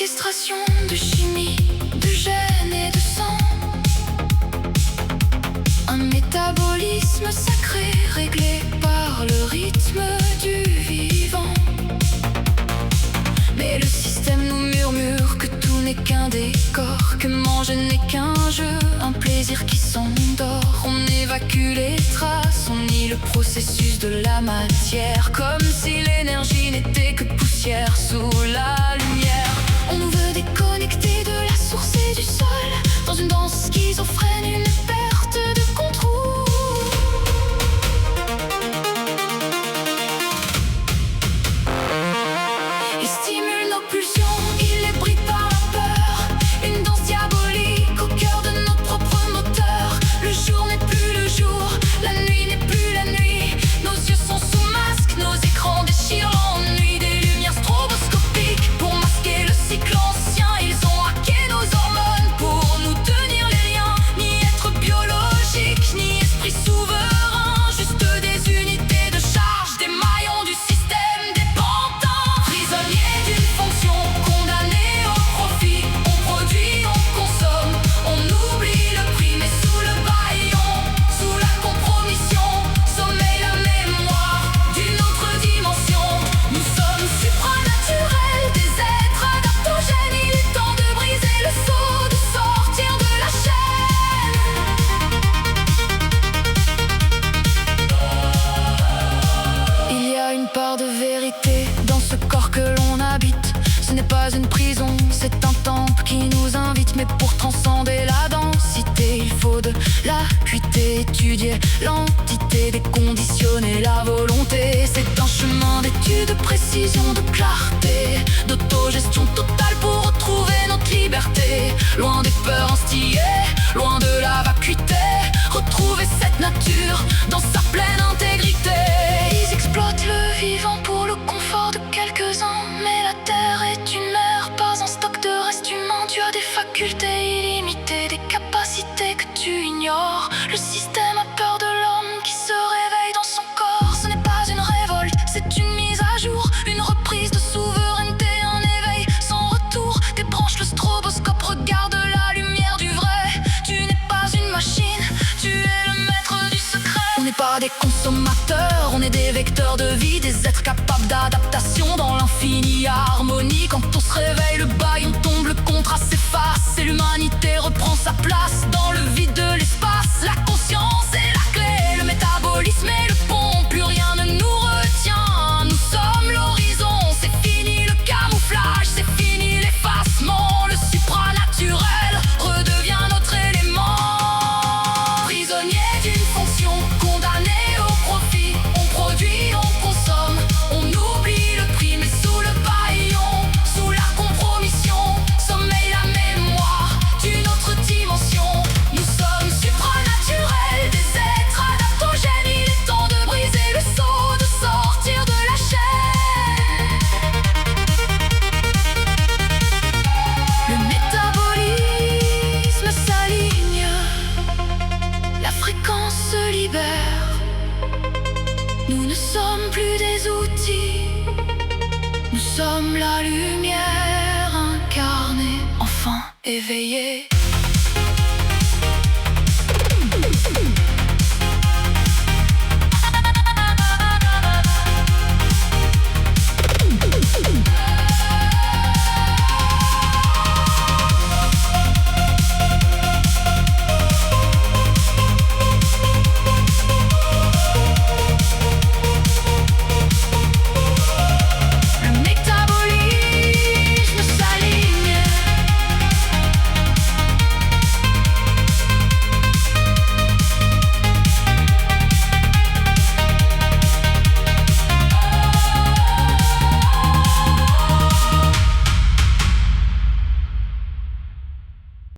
orchestration de chimie, de gènes et de sang. Un métabolisme sacré réglé par le rythme du vivant. Mais le système nous murmure que tout n'est qu'un décor, que manger n'est qu'un jeu, un plaisir qui s'endort. On évacue les traces, on nie le processus de la matière, comme si l'énergie n'était que poussière sous la lumière. On nous veut déconnecter de la source et du sol, dans une danse schizophrène, une perte de contrôle. Il stimule nos pulsions, il les bride par la peur. Une danse diabolique au cœur de notre propre moteur. Le jour n'est plus le jour, la nuit n'est plus la nuit. Nos yeux sont sous masque, nos écrans déchirent l'ennui. Des lumières stroboscopiques pour masquer le cycle ancien. Ils ont hacké nos hormones pour nous tenir les liens. Ni être biologique, ni esprit souverain, juste des unités de charge, des maillons du système dépendants. Prisonniers d'une fonction, condamnés au profit. On produit, on consomme, on oublie le prix. Mais sous le bâillon, sous la compromission, sommeille la mémoire d'une autre dimension. Nous sommes supranaturels, des êtres adaptogènes. Il est temps de briser le sceau, de sortir de la chaîne. Il y a une part de vérité dans ce corps que l'on habite. Ce n'est pas une prison, c'est un temple qui nous invite. Mais pour transcender la densité, il faut de l'acuité. Étudier l'entité, déconditionner la volonté. C'est un chemin d'étude, de précision, de clarté, d'autogestion totale pour retrouver notre liberté. Loin des peurs instillées, loin de la vacuité. Retrouver cette nature dans sa pleine intégrité. Ils exploitent le vivant pour le confort de quelques-uns. Mais la terre est une mer, pas un stock de restes humains. Tu as des facultés illimitées, des capacités que tu ignores. Le système a peur de l'homme qui se réveille dans son corps. Ce n'est pas une révolte, c'est une mise à jour, une reprise de souveraineté, un éveil sans retour. Débranche le stroboscope, regarde la lumière du vrai. Tu n'es pas une machine, tu es le maître du secret. On n'est pas des consommateurs, on est des vecteurs de vie, des êtres capables d'adaptation dans l'infinie harmonie. Quand on se réveille, le bâillon tombe, le contraste s'efface et l'humanité reprend sa place dans le vide de l'espace. La conscience est la clé, le métabolisme est le pont, plus rien ne nous retient. Nous sommes l'horizon, c'est fini le camouflage, c'est fini l'effacement. Le supranaturel redevient notre élément. Prisonniers d'une fonction, condamnés au profit. On produit, on consomme, on oublie le prix. Mais sous le bâillon, sous la compromission, sommeille la mémoire d'une autre dimension. Nous sommes supranaturels, des êtres adaptogènes. Il est temps de briser le sceau, de sortir de la chaîne. Le métabolisme s'aligne, la fréquence se libère. Nous ne sommes plus des outils, nous sommes la lumière incarnée, enfin éveillée.